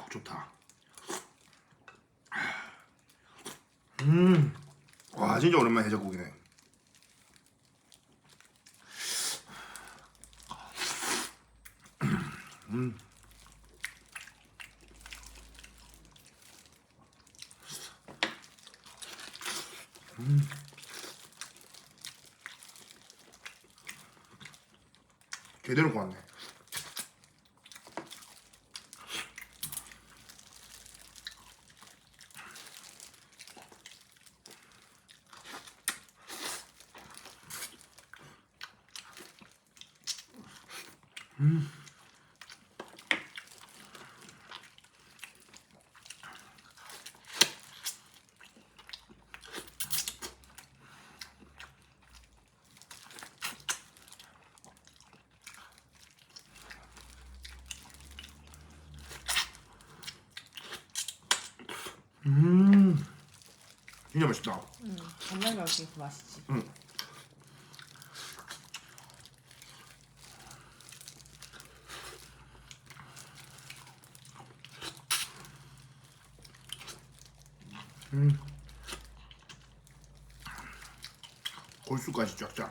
좋다. 와 진짜 오랜만에 해장국이네. 제대로 구웠네. 진짜 맛있다. 간장 넣을게 그 맛이지. 골수까지 쫙쫙.